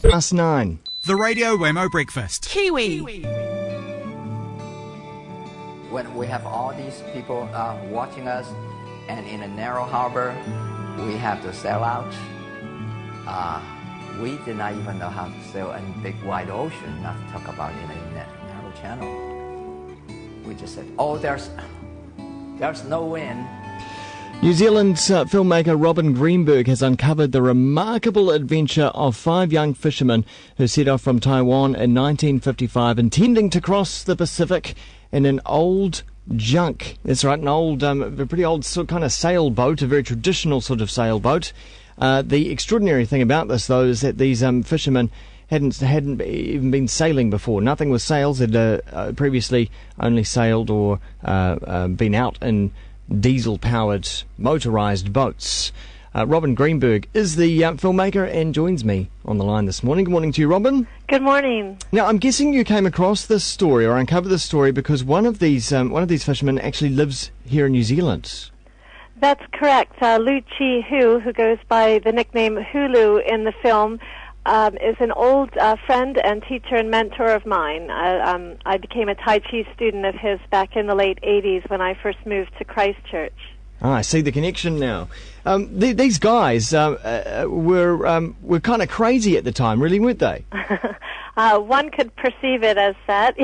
9:30. The Radio Wammo Breakfast. Kiwi. When we have all these people watching us, and in a narrow harbor, we have to sail out. We did not even know how to sail in big wide ocean, not to talk about in a narrow channel. We just said, oh, there's no wind. New Zealand's filmmaker Robin Greenburg has uncovered the remarkable adventure of 5 young fishermen who set off from Taiwan in 1955, intending to cross the Pacific in an old junk. That's right, an old, a pretty old sort of kind of sailboat, a very traditional sort of sailboat. The extraordinary thing about this, though, is that these fishermen hadn't even been sailing before. Nothing with sails. They'd previously only sailed or been out in diesel-powered motorised boats. Robin Greenburg is the filmmaker and joins me on the line this morning. Good morning to you, Robin. Good morning. Now, I'm guessing you came across this story or uncovered this story because one of these fishermen actually lives here in New Zealand. That's correct. Lu Chi Hu, who goes by the nickname Hulu in the film, is an old friend and teacher and mentor of mine. I became a Tai Chi student of his back in the late 80s when I first moved to Christchurch. I see the connection now. These guys were kind of crazy at the time, really, weren't they? One could perceive it as that.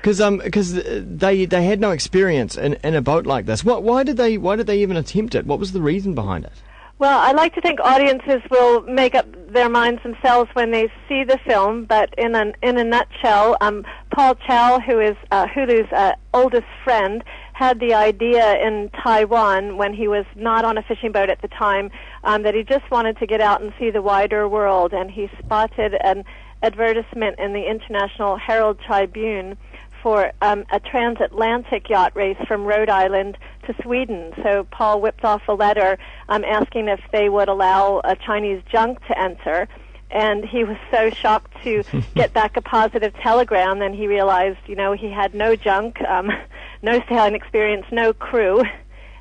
Because they had no experience in a boat like this. Why did they even attempt it? What was the reason behind it? Well, I like to think audiences will make up their minds themselves when they see the film, but in a nutshell, Paul Chow, who is Hulu's oldest friend, had the idea in Taiwan when he was not on a fishing boat at the time, that he just wanted to get out and see the wider world, and he spotted an advertisement in the International Herald Tribune for a transatlantic yacht race from Rhode Island to Sweden. So Paul whipped off a letter asking if they would allow a Chinese junk to enter, and he was so shocked to get back a positive telegram. Then he realized, he had no junk, no sailing experience, no crew,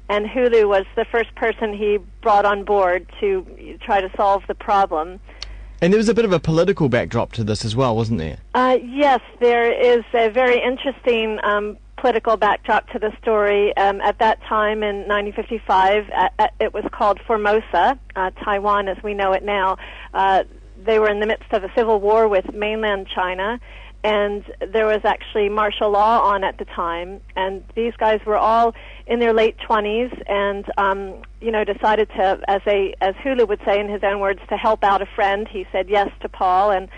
and Hulu was the first person he brought on board to try to solve the problem. And there was a bit of a political backdrop to this as well, wasn't there? Yes, there is a very interesting political backdrop to the story. At that time in 1955, it was called Formosa, Taiwan as we know it now. They were in the midst of a civil war with mainland China, and there was actually martial law on at the time. And these guys were all in their late 20s and, decided to, as Hulu would say in his own words, to help out a friend. He said yes to Paul. And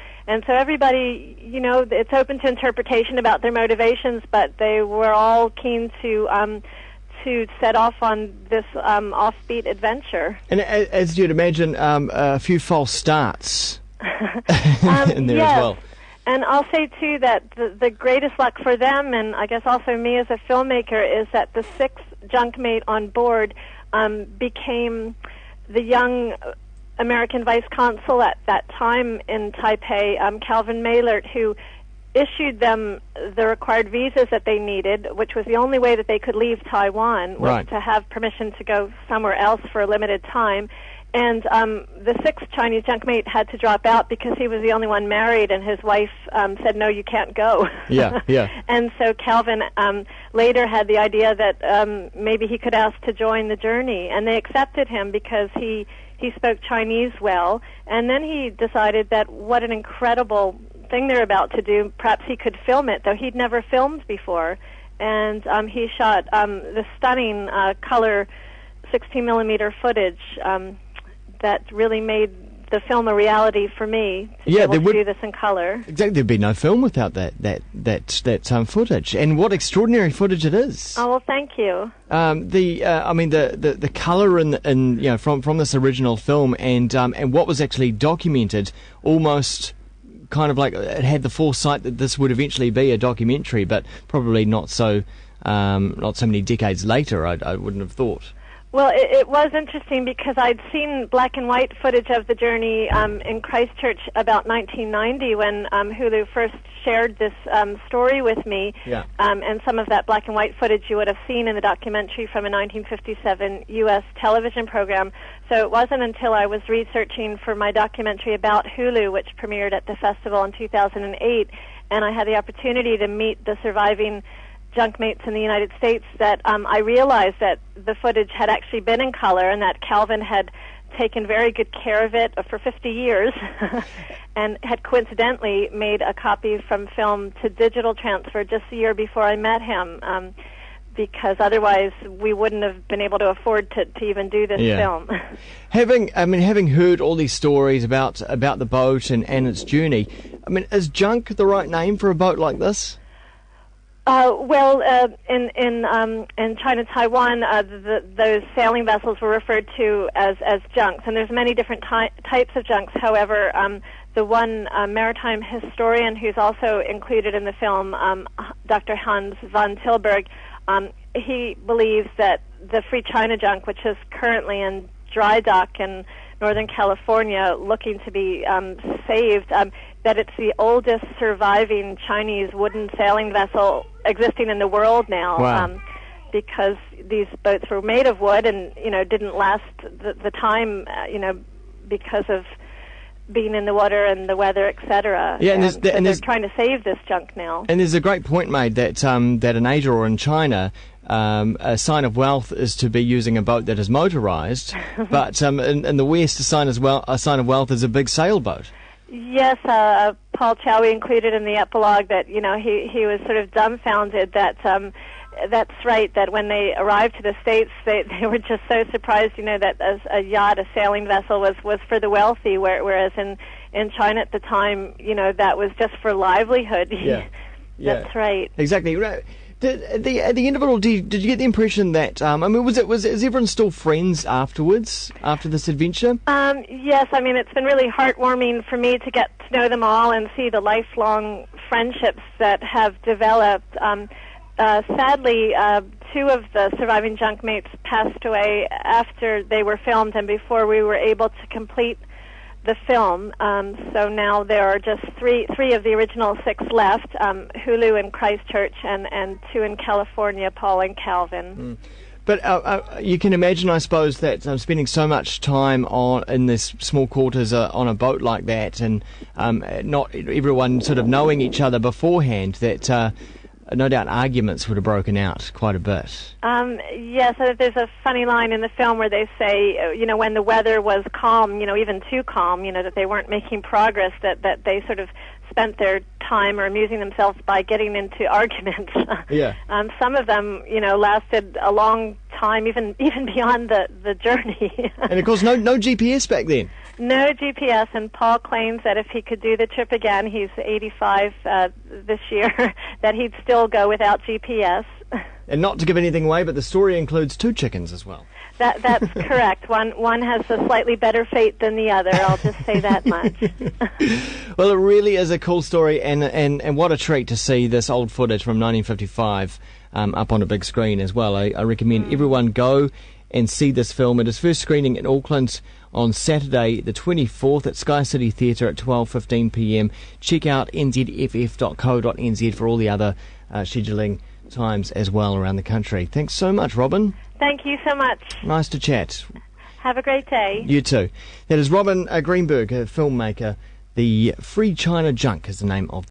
so everybody, it's open to interpretation about their motivations, but they were all keen to set off on this offbeat adventure. And as you'd imagine, a few false starts in there as well. And I'll say, too, that the greatest luck for them, and I guess also me as a filmmaker, is that the 6th junkmate on board became the young American vice consul at that time in Taipei, Calvin Maylert, who issued them the required visas that they needed, which was the only way that they could leave Taiwan, was to have permission to go somewhere else for a limited time. And the 6th Chinese junkmate had to drop out because he was the only one married, and his wife said, no, you can't go. Yeah. And so Calvin later had the idea that maybe he could ask to join the journey, and they accepted him because he spoke Chinese well. And then he decided that what an incredible thing they're about to do, perhaps he could film it, though he'd never filmed before. And he shot the stunning color 16-millimeter footage that really made the film a reality for me to be able to do this in color. Exactly, there'd be no film without that footage, and what extraordinary footage it is. Oh well, thank you. The color in from this original film and what was actually documented, almost kind of like it had the foresight that this would eventually be a documentary, but probably not so many decades later. I wouldn't have thought. Well, it was interesting because I'd seen black and white footage of the journey in Christchurch about 1990 when Hulu first shared this story with me. Yeah. And some of that black and white footage you would have seen in the documentary from a 1957 U.S. television program. So it wasn't until I was researching for my documentary about Hulu, which premiered at the festival in 2008, and I had the opportunity to meet the surviving junkmates in the United States, that I realized that the footage had actually been in color and that Calvin had taken very good care of it for 50 years and had coincidentally made a copy from film to digital transfer just a year before I met him, because otherwise we wouldn't have been able to afford to even do this film. Having heard all these stories about the boat and its journey, I mean, is junk the right name for a boat like this? In China, Taiwan, those sailing vessels were referred to as junks, and there's many different types of junks. However, the one maritime historian who's also included in the film, Dr. Hans von Tilburg, he believes that the Free China junk, which is currently in dry dock in Northern California looking to be saved, that it's the oldest surviving Chinese wooden sailing vessel existing in the world now. Wow. Because these boats were made of wood and, didn't last the time, because of being in the water and the weather, etc. Yeah, and they're trying to save this junk now. And there's a great point made that in Asia or in China, a sign of wealth is to be using a boat that is motorized, but in the West, a sign of wealth is a big sailboat. Yes, Paul Chow, we included in the epilogue that he was sort of dumbfounded that that's right, that when they arrived to the States, they were just so surprised, that a yacht, a sailing vessel was for the wealthy, whereas in China at the time, that was just for livelihood. Yeah. That's right. Exactly. At the end of it all, did you get the impression that was everyone still friends afterwards, after this adventure? Yes, it's been really heartwarming for me to get to know them all and see the lifelong friendships that have developed. Sadly, two of the surviving junkmates passed away after they were filmed and before we were able to complete the film. So now there are just three of the original 6 left, Hulu in Christchurch and 2 in California, Paul and Calvin. But you can imagine, I suppose, that spending so much time in this small quarters on a boat like that, and not everyone sort of knowing each other beforehand, that no doubt arguments would have broken out quite a bit. Yes, there's a funny line in the film where they say, when the weather was calm, even too calm, that they weren't making progress, that they sort of spent their time or amusing themselves by getting into arguments. Yeah. Some of them, lasted a long time, even beyond the journey. And of course, no GPS back then. No GPS, and Paul claims that if he could do the trip again, he's 85 this year, that he'd still go without GPS. And not to give anything away, but the story includes 2 chickens as well. That's correct. One has a slightly better fate than the other, I'll just say that much. Well, it really is a cool story, and what a treat to see this old footage from 1955 up on a big screen as well. I recommend everyone go and see this film. It is first screening in Auckland on Saturday the 24th at Sky City Theatre at 12:15 p.m. Check out nzff.co.nz for all the other scheduling times as well around the country. Thanks so much, Robin. Thank you so much. Nice to chat. Have a great day. You too. That is Robin Greenburg, a filmmaker. The Free China Junk is the name of